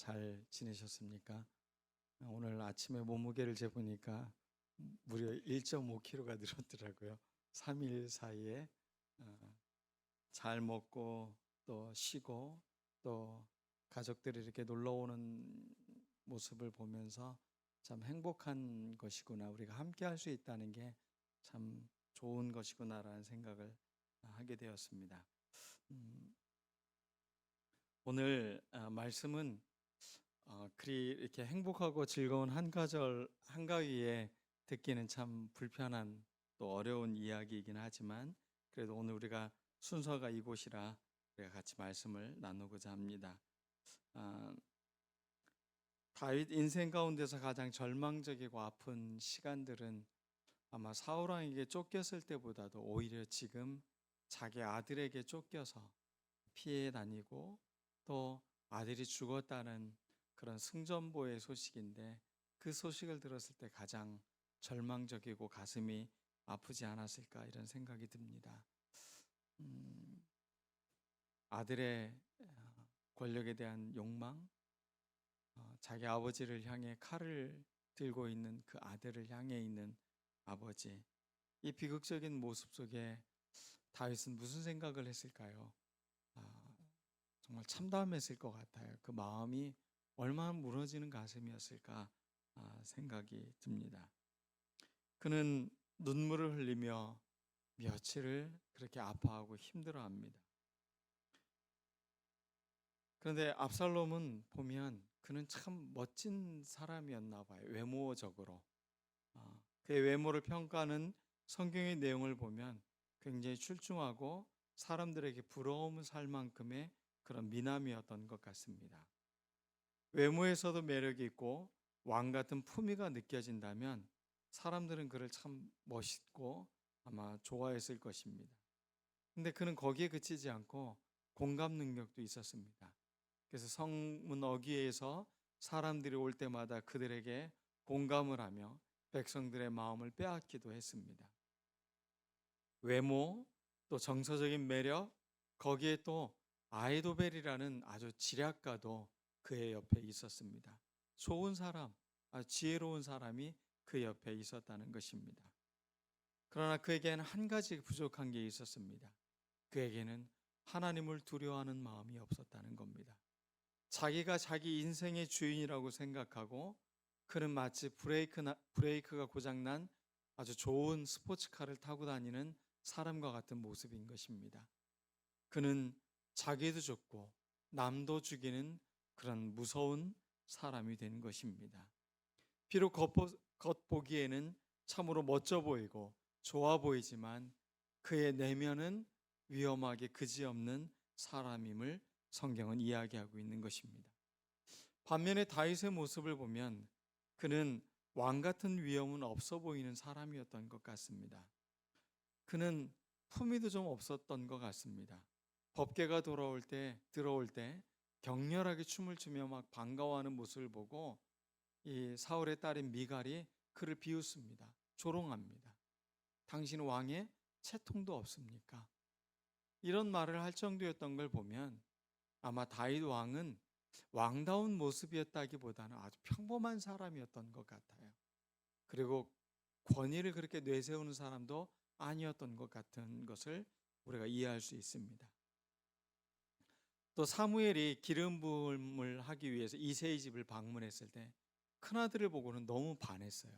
잘 지내셨습니까? 오늘 아침에 몸무게를 재보니까 무려 1.5kg가 늘었더라고요. 3일 사이에 어, 잘 먹고 또 쉬고 또 가족들이 이렇게 놀러 오는 모습을 보면서 참 행복한 것이구나. 우리가 함께 할 수 있다는 게 참 좋은 것이구나라는 생각을 하게 되었습니다. 음, 오늘 말씀은 그리 이렇게 행복하고 즐거운 한가위에 듣기는 참 불편한 또 어려운 이야기이긴 하지만 그래도 오늘 우리가 순서가 이곳이라 우리가 같이 말씀을 나누고자 합니다. 아, 다윗 인생 가운데서 가장 절망적이고 아픈 시간들은 아마 사울 왕에게 쫓겼을 때보다도 오히려 지금 자기 아들에게 쫓겨서 피해 다니고 또 아들이 죽었다는 그런 승전보의 소식인데 그 소식을 들었을 때 가장 절망적이고 가슴이 아프지 않았을까 이런 생각이 듭니다. 아들의 권력에 대한 욕망, 자기 아버지를 향해 칼을 들고 있는 그 아들을 향해 있는 아버지, 이 비극적인 모습 속에 다윗은 무슨 생각을 했을까요? 아, 정말 참담했을 것 같아요. 그 마음이 얼마나 무너지는 가슴이었을까 생각이 듭니다. 그는 눈물을 흘리며 며칠을 그렇게 아파하고 힘들어합니다. 그런데 압살롬은 보면 그는 참 멋진 사람이었나 봐요. 외모적으로. 그의 외모를 평가하는 성경의 내용을 보면 굉장히 출중하고 사람들에게 부러움을 살 만큼의 그런 미남이었던 것 같습니다. 외모에서도 매력이 있고 왕 같은 품위가 느껴진다면 사람들은 그를 참 멋있고 아마 좋아했을 것입니다. 근데 그는 거기에 그치지 않고 공감 능력도 있었습니다. 그래서 성문 어귀에서 사람들이 올 때마다 그들에게 공감을 하며 백성들의 마음을 빼앗기도 했습니다. 외모, 또 정서적인 매력, 거기에 또 아이도벨이라는 아주 지략가도 그의 옆에 있었습니다. 좋은 사람, 아주 지혜로운 사람이 그 옆에 있었다는 것입니다. 그러나 그에게는 한 가지 부족한 게 있었습니다. 그에게는 하나님을 두려워하는 마음이 없었다는 겁니다. 자기가 자기 인생의 주인이라고 생각하고 그는 마치 브레이크가 고장난 아주 좋은 스포츠카를 타고 다니는 사람과 같은 모습인 것입니다. 그는 자기도 죽고 남도 죽이는 그런 무서운 사람이 된 것입니다. 비록 겉보기에는 참으로 멋져 보이고 좋아 보이지만 그의 내면은 위험하게 그지없는 사람임을 성경은 이야기하고 있는 것입니다. 반면에 다윗의 모습을 보면 그는 왕 같은 위험은 없어 보이는 사람이었던 것 같습니다. 그는 품위도 좀 없었던 것 같습니다. 법궤가 들어올 때 격렬하게 춤을 추며 막 반가워하는 모습을 보고 이 사울의 딸인 미갈이 그를 비웃습니다. 조롱합니다. 당신 왕의 채통도 없습니까? 이런 말을 할 정도였던 걸 보면 아마 다윗 왕은 왕다운 모습이었다기보다는 아주 평범한 사람이었던 것 같아요. 그리고 권위를 그렇게 내세우는 사람도 아니었던 것 같은 것을 우리가 이해할 수 있습니다. 또 사무엘이 기름 부음을 하기 위해서 이새의 집을 방문했을 때 큰아들을 보고는 너무 반했어요.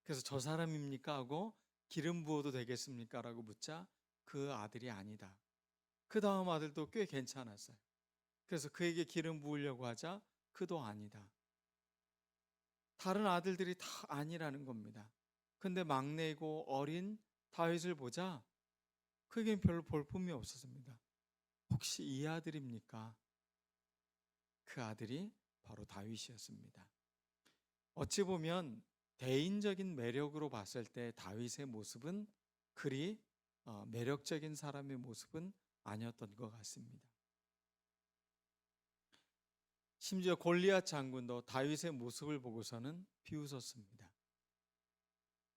그래서 저 사람입니까? 하고 기름 부어도 되겠습니까? 라고 묻자 그 아들이 아니다. 그 다음 아들도 꽤 괜찮았어요. 그래서 그에게 기름 부으려고 하자 그도 아니다. 다른 아들들이 다 아니라는 겁니다. 근데 막내이고 어린 다윗을 보자 그에겐 별로 볼품이 없었습니다. 혹시 이 아들입니까? 그 아들이 바로 다윗이었습니다. 어찌 보면 대인적인 매력으로 봤을 때 다윗의 모습은 그리 매력적인 사람의 모습은 아니었던 것 같습니다. 심지어 골리앗 장군도 다윗의 모습을 보고서는 비웃었습니다.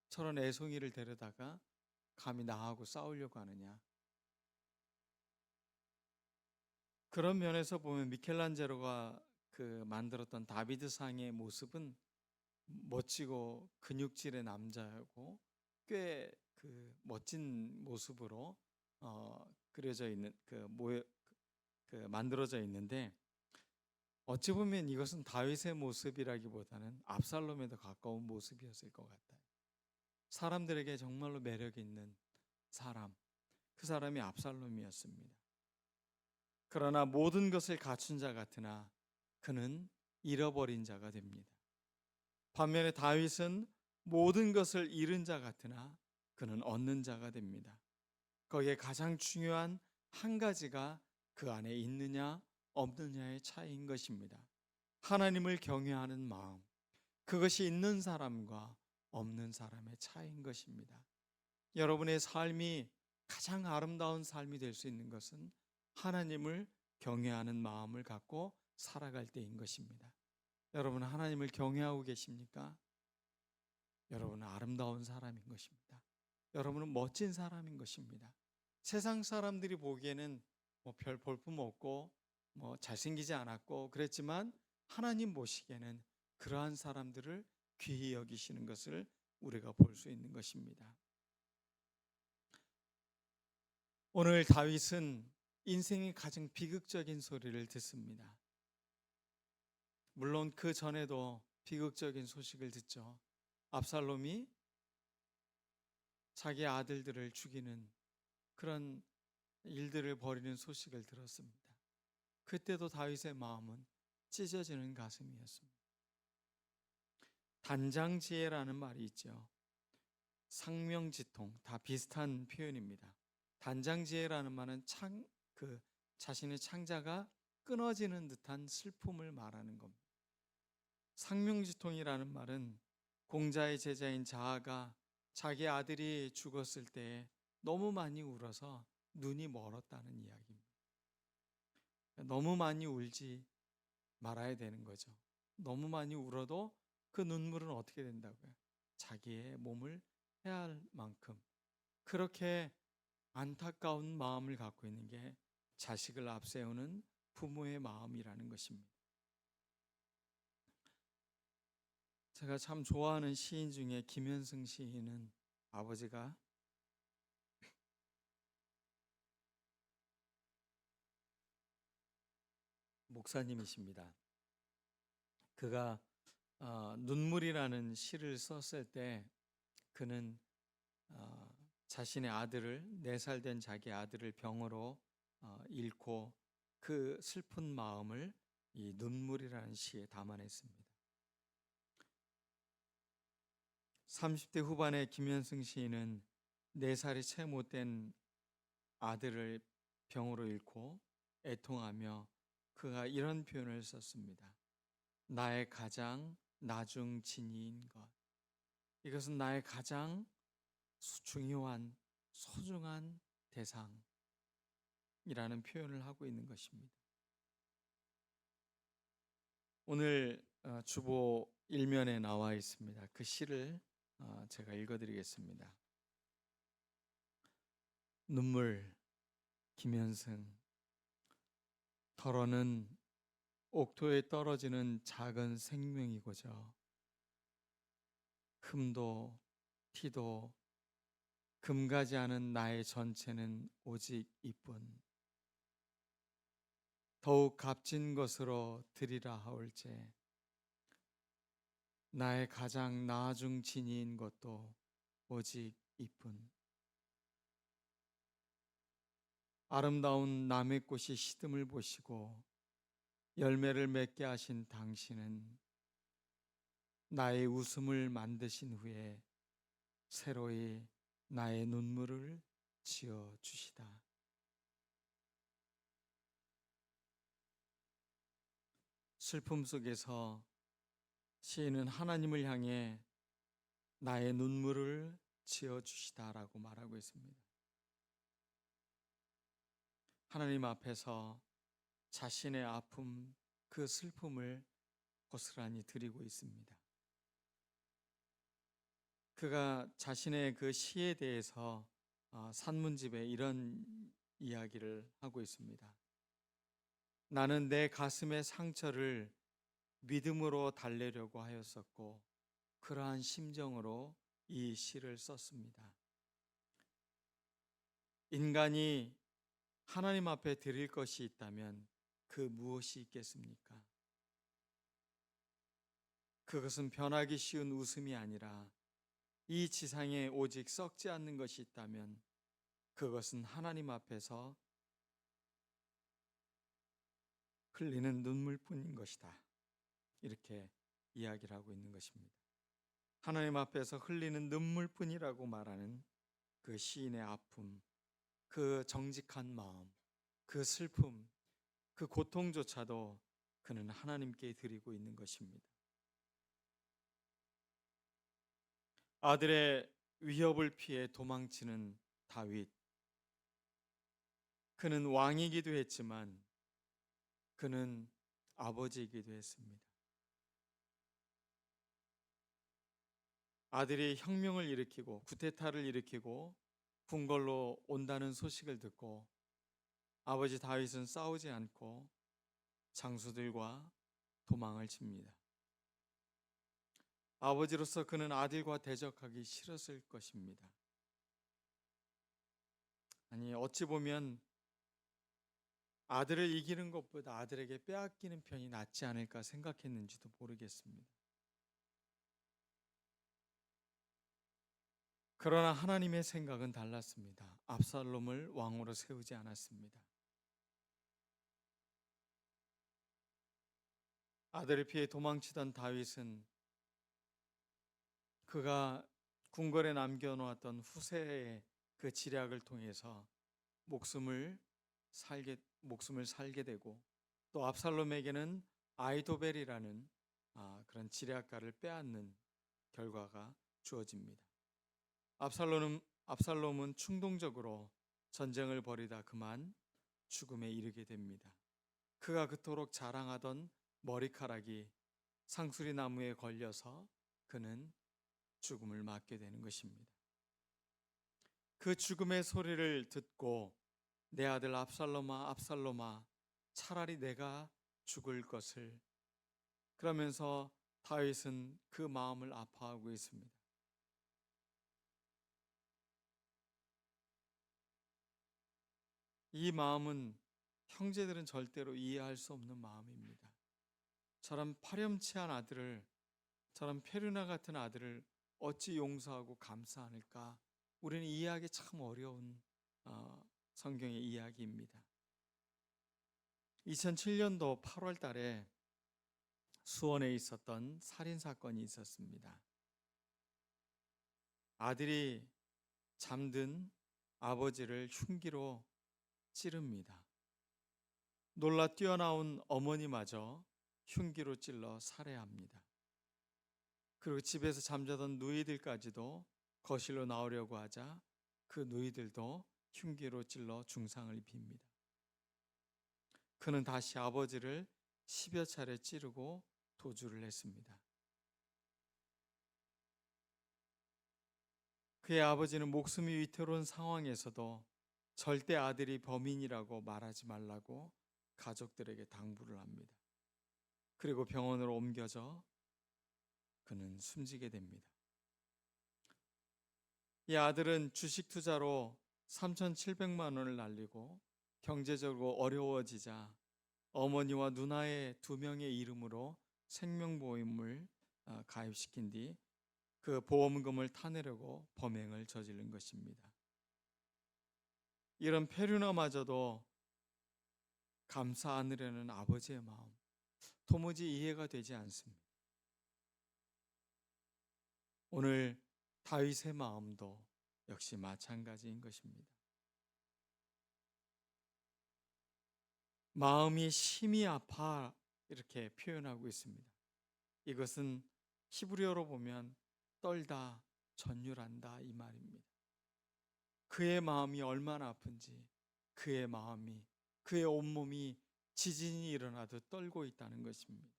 저런 애송이를 데려다가 감히 나하고 싸우려고 하느냐. 그런 면에서 보면 미켈란젤로가 그 만들었던 다비드상의 모습은 멋지고 근육질의 남자였고 꽤 그 멋진 모습으로 그려져 있는 그 만들어져 있는데, 어찌 보면 이것은 다윗의 모습이라기보다는 압살롬에 더 가까운 모습이었을 것 같아요. 사람들에게 정말로 매력 있는 사람, 그 사람이 압살롬이었습니다. 그러나 모든 것을 갖춘 자 같으나 그는 잃어버린 자가 됩니다. 반면에 다윗은 모든 것을 잃은 자 같으나 그는 얻는 자가 됩니다. 거기에 가장 중요한 한 가지가 그 안에 있느냐 없느냐의 차이인 것입니다. 하나님을 경외하는 마음, 그것이 있는 사람과 없는 사람의 차이인 것입니다. 여러분의 삶이 가장 아름다운 삶이 될 수 있는 것은 하나님을 경외하는 마음을 갖고 살아갈 때인 것입니다. 여러분, 하나님을 경외하고 계십니까? 여러분은 아름다운 사람인 것입니다. 여러분은 멋진 사람인 것입니다. 세상 사람들이 보기에는 별 볼품 없고 잘생기지 않았고 그랬지만 하나님 보시기에는 그러한 사람들을 귀히 여기시는 것을 우리가 볼 수 있는 것입니다. 오늘 다윗은 인생의 가장 비극적인 소리를 듣습니다. 물론 그 전에도 비극적인 소식을 듣죠. 압살롬이 자기 아들들을 죽이는 그런 일들을 벌이는 소식을 들었습니다. 그때도 다윗의 마음은 찢어지는 가슴이었습니다. 단장지혜라는 말이 있죠. 상명지통, 다 비슷한 표현입니다. 단장지혜라는 말은 자신의 창자가 끊어지는 듯한 슬픔을 말하는 겁니다. 상명지통이라는 말은 공자의 제자인 자아가 자기 아들이 죽었을 때 너무 많이 울어서 눈이 멀었다는 이야기입니다. 너무 많이 울지 말아야 되는 거죠. 너무 많이 울어도 그 눈물은 어떻게 된다고요? 자기의 몸을 해할 만큼 그렇게 안타까운 마음을 갖고 있는 게 자식을 앞세우는 부모의 마음이라는 것입니다. 제가 참 좋아하는 시인 중에 김현승 시인은 아버지가 목사님이십니다. 그가 눈물이라는 시를 썼을 때 그는 자신의 아들을 4살 된 자기 아들을 병으로 잃고 그 슬픈 마음을 이 눈물이라는 시에 담아냈습니다. 30대 후반의 김현승 시인은 4살이 채 못된 아들을 병으로 잃고 애통하며 그가 이런 표현을 썼습니다. 나의 가장 나중 진이인 것. 이것은 나의 가장 중요한 소중한 대상이라는 표현을 하고 있는 것입니다. 오늘 주보 1면에 나와 있습니다. 그 시를 제가 읽어드리겠습니다. 눈물, 김현승. 덜어는 옥토에 떨어지는 작은 생명이고저 흠도 티도 금가지 않은 나의 전체는 오직 이뿐. 더욱 값진 것으로 드리라 하올제 나의 가장 나중 진이인 것도 오직 이뿐. 아름다운 남의 꽃이 시듬을 보시고 열매를 맺게 하신 당신은 나의 웃음을 만드신 후에 새로이 나의 눈물을 지어 주시다. 슬픔 속에서 시인은 하나님을 향해 나의 눈물을 지어 주시다라고 말하고 있습니다. 하나님 앞에서 자신의 아픔, 그 슬픔을 고스란히 드리고 있습니다. 그가 자신의 그 시에 대해서 산문집에 이런 이야기를 하고 있습니다. 나는 내 가슴의 상처를 믿음으로 달래려고 하였었고 그러한 심정으로 이 시를 썼습니다. 인간이 하나님 앞에 드릴 것이 있다면 그 무엇이 있겠습니까? 그것은 변하기 쉬운 웃음이 아니라 이 지상에 오직 썩지 않는 것이 있다면 그것은 하나님 앞에서 흘리는 눈물뿐인 것이다. 이렇게 이야기를 하고 있는 것입니다. 하나님 앞에서 흘리는 눈물뿐이라고 말하는 그 시인의 아픔, 그 정직한 마음, 그 슬픔, 그 고통조차도 그는 하나님께 드리고 있는 것입니다. 아들의 위협을 피해 도망치는 다윗. 그는 왕이기도 했지만 그는 아버지이기도 했습니다. 아들이 혁명을 일으키고 쿠데타를 일으키고 궁궐로 온다는 소식을 듣고 아버지 다윗은 싸우지 않고 장수들과 도망을 칩니다. 아버지로서 그는 아들과 대적하기 싫었을 것입니다. 아니, 어찌 보면 아들을 이기는 것보다 아들에게 빼앗기는 편이 낫지 않을까 생각했는지도 모르겠습니다. 그러나 하나님의 생각은 달랐습니다. 압살롬을 왕으로 세우지 않았습니다. 아들을 피해 도망치던 다윗은 그가 궁궐에 남겨놓았던 후세의 그 지략을 통해서 목숨을 살게 되고 또 압살롬에게는 아이도벨이라는 그런 지략가를 빼앗는 결과가 주어집니다. 압살롬은 충동적으로 전쟁을 벌이다 그만 죽음에 이르게 됩니다. 그가 그토록 자랑하던 머리카락이 상수리 나무에 걸려서 그는 죽음을 맞게 되는 것입니다. 그 죽음의 소리를 듣고 내 아들 압살롬아, 압살롬아, 차라리 내가 죽을 것을, 그러면서 다윗은 그 마음을 아파하고 있습니다. 이 마음은 형제들은 절대로 이해할 수 없는 마음입니다. 저런 파렴치한 아들을, 저런 페르나 같은 아들을 어찌 용서하고 감사할까? 우리는 이해하기 참 어려운 성경의 이야기입니다. 2007년도 8월 달에 수원에 있었던 살인사건이 있었습니다. 아들이 잠든 아버지를 흉기로 찌릅니다. 놀라 뛰어나온 어머니마저 흉기로 찔러 살해합니다. 그리고 집에서 잠자던 누이들까지도 거실로 나오려고 하자 그 누이들도 흉기로 찔러 중상을 입힙니다. 그는 다시 아버지를 10여 차례 찌르고 도주를 했습니다. 그의 아버지는 목숨이 위태로운 상황에서도 절대 아들이 범인이라고 말하지 말라고 가족들에게 당부를 합니다. 그리고 병원으로 옮겨져 그는 숨지게 됩니다. 이 아들은 주식 투자로 3,700만 원을 날리고 경제적으로 어려워지자 어머니와 누나의 2명의 이름으로 생명보험을 가입시킨 뒤 그 보험금을 타내려고 범행을 저지른 것입니다. 이런 페르나마저도 감싸 안으려는 아버지의 마음, 도무지 이해가 되지 않습니다. 오늘 다윗의 마음도 역시 마찬가지인 것입니다. 마음이 심히 아파 이렇게 표현하고 있습니다. 이것은 히브리어로 보면 떨다, 전율한다 이 말입니다. 그의 마음이 얼마나 아픈지, 그의 마음이, 그의 온몸이 지진이 일어나듯 떨고 있다는 것입니다.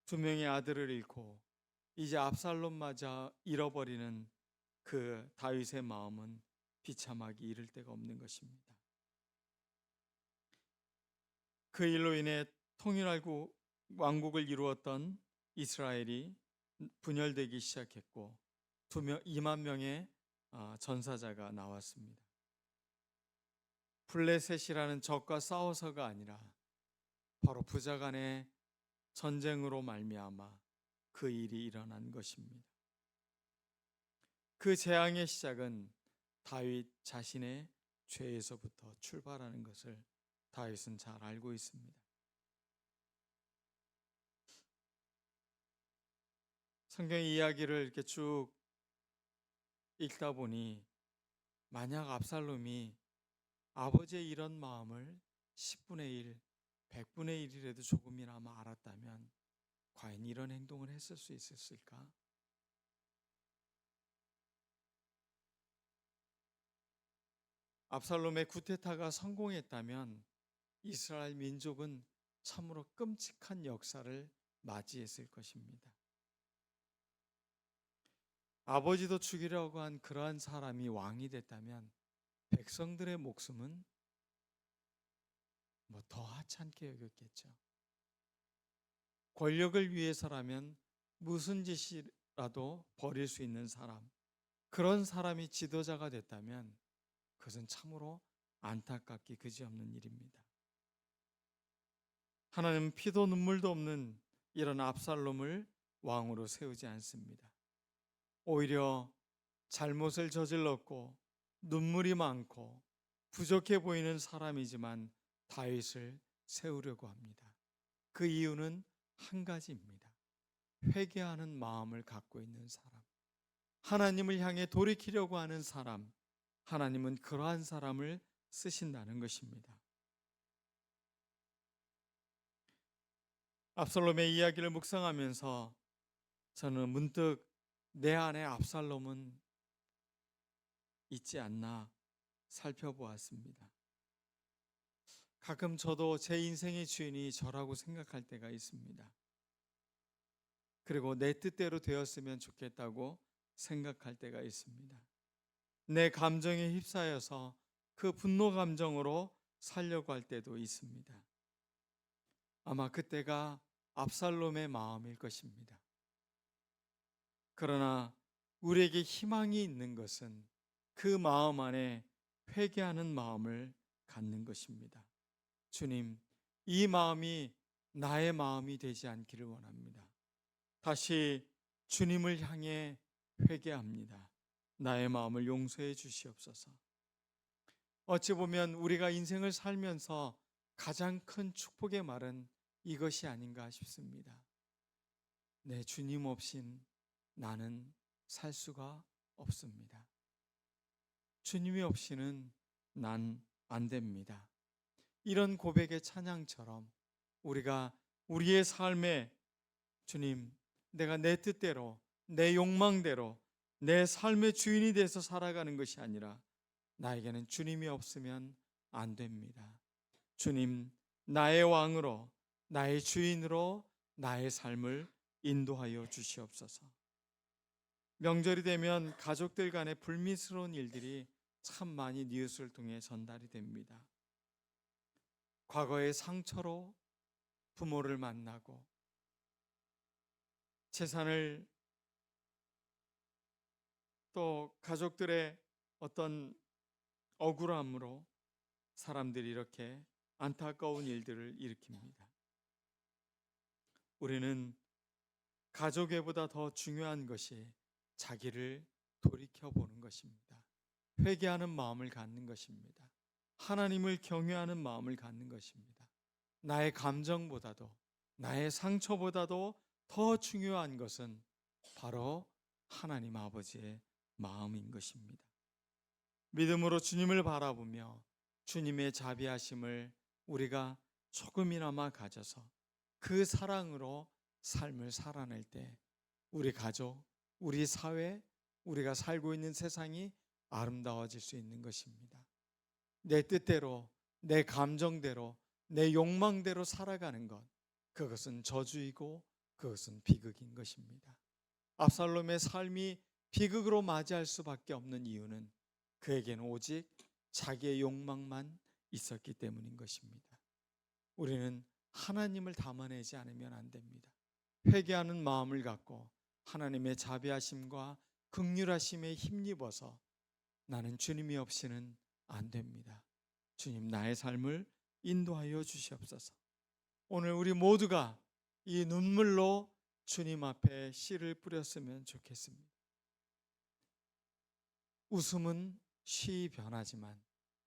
두 명의 아들을 잃고 이제 압살롬마저 잃어버리는 그 다윗의 마음은 비참하기 이를 데가 없는 것입니다. 그 일로 인해 통일하고 왕국을 이루었던 이스라엘이 분열되기 시작했고 2만 명의 전사자가 나왔습니다. 블레셋이라는 적과 싸워서가 아니라 바로 부자간의 전쟁으로 말미암아 그 일이 일어난 것입니다. 그 재앙의 시작은 다윗 자신의 죄에서부터 출발하는 것을 다윗은 잘 알고 있습니다. 성경 이야기를 이렇게 쭉 읽다 보니 만약 압살롬이 아버지의 이런 마음을 10분의 1, 100분의 1이라도 조금이나마 알았다면 과연 이런 행동을 했을 수 있었을까? 압살롬의 쿠데타가 성공했다면 이스라엘 민족은 참으로 끔찍한 역사를 맞이했을 것입니다. 아버지도 죽이려고 한 그러한 사람이 왕이 됐다면 백성들의 목숨은 더 하찮게 여겼겠죠. 권력을 위해서라면 무슨 짓이라도 벌일 수 있는 사람, 그런 사람이 지도자가 됐다면 그것은 참으로 안타깝기 그지없는 일입니다. 하나님은 피도 눈물도 없는 이런 압살롬을 왕으로 세우지 않습니다. 오히려 잘못을 저질렀고 눈물이 많고 부족해 보이는 사람이지만 다윗을 세우려고 합니다. 그 이유는 한 가지입니다. 회개하는 마음을 갖고 있는 사람, 하나님을 향해 돌이키려고 하는 사람, 하나님은 그러한 사람을 쓰신다는 것입니다. 압살롬의 이야기를 묵상하면서 저는 문득 내 안에 압살롬은 있지 않나 살펴보았습니다. 가끔 저도 제 인생의 주인이 저라고 생각할 때가 있습니다. 그리고 내 뜻대로 되었으면 좋겠다고 생각할 때가 있습니다. 내 감정에 휩싸여서 그 분노 감정으로 살려고 할 때도 있습니다. 아마 그때가 압살롬의 마음일 것입니다. 그러나 우리에게 희망이 있는 것은 그 마음 안에 회개하는 마음을 갖는 것입니다. 주님, 이 마음이 나의 마음이 되지 않기를 원합니다. 다시 주님을 향해 회개합니다. 나의 마음을 용서해 주시옵소서. 어찌 보면 우리가 인생을 살면서 가장 큰 축복의 말은 이것이 아닌가 싶습니다. 내 주님 없인 나는 살 수가 없습니다. 주님이 없이는 난 안 됩니다. 이런 고백의 찬양처럼 우리가 우리의 삶에 주님, 내가 내 뜻대로, 내 욕망대로 내 삶의 주인이 돼서 살아가는 것이 아니라 나에게는 주님이 없으면 안 됩니다. 주님, 나의 왕으로, 나의 주인으로 나의 삶을 인도하여 주시옵소서. 명절이 되면 가족들 간의 불미스러운 일들이 참 많이 뉴스를 통해 전달이 됩니다. 과거의 상처로 부모를 만나고 재산을 또 가족들의 어떤 억울함으로 사람들이 이렇게 안타까운 일들을 일으킵니다. 우리는 가족애보다 더 중요한 것이 자기를 돌이켜보는 것입니다. 회개하는 마음을 갖는 것입니다. 하나님을 경외하는 마음을 갖는 것입니다. 나의 감정보다도 나의 상처보다도 더 중요한 것은 바로 하나님 아버지의 마음인 것입니다. 믿음으로 주님을 바라보며 주님의 자비하심을 우리가 조금이나마 가져서 그 사랑으로 삶을 살아낼 때 우리 가족, 우리 사회, 우리가 살고 있는 세상이 아름다워질 수 있는 것입니다. 내 뜻대로, 내 감정대로, 내 욕망대로 살아가는 것, 그것은 저주이고 그것은 비극인 것입니다. 압살롬의 삶이 비극으로 맞이할 수밖에 없는 이유는 그에게는 오직 자기의 욕망만 있었기 때문인 것입니다. 우리는 하나님을 담아내지 않으면 안 됩니다. 회개하는 마음을 갖고 하나님의 자비하심과 긍휼하심에 힘입어서 나는 주님이 없이는 안 됩니다. 주님, 나의 삶을 인도하여 주시옵소서. 오늘 우리 모두가 이 눈물로 주님 앞에 씨를 뿌렸으면 좋겠습니다. 웃음은 쉬이 변하지만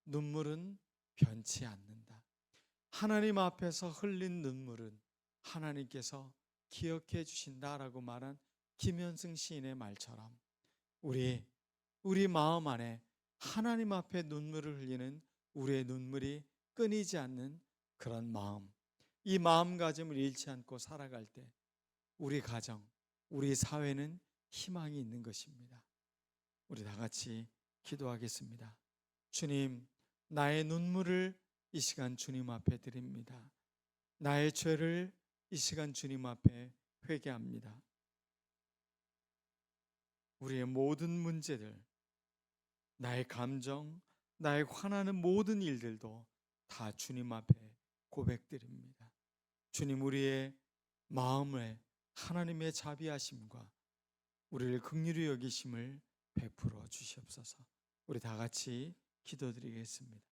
눈물은 변치 않는다. 하나님 앞에서 흘린 눈물은 하나님께서 기억해 주신다라고 말한 김현승 시인의 말처럼 우리 마음 안에 하나님 앞에 눈물을 흘리는 우리의 눈물이 끊이지 않는 그런 마음, 이 마음가짐을 잃지 않고 살아갈 때 우리 가정, 우리 사회는 희망이 있는 것입니다. 우리 다 같이 기도하겠습니다. 주님, 나의 눈물을 이 시간 주님 앞에 드립니다. 나의 죄를 이 시간 주님 앞에 회개합니다. 우리의 모든 문제들, 나의 감정, 나의 화나는 모든 일들도 다 주님 앞에 고백드립니다. 주님, 우리의 마음에 하나님의 자비하심과 우리를 긍휼히 여기심을 베풀어 주시옵소서. 우리 다 같이 기도드리겠습니다.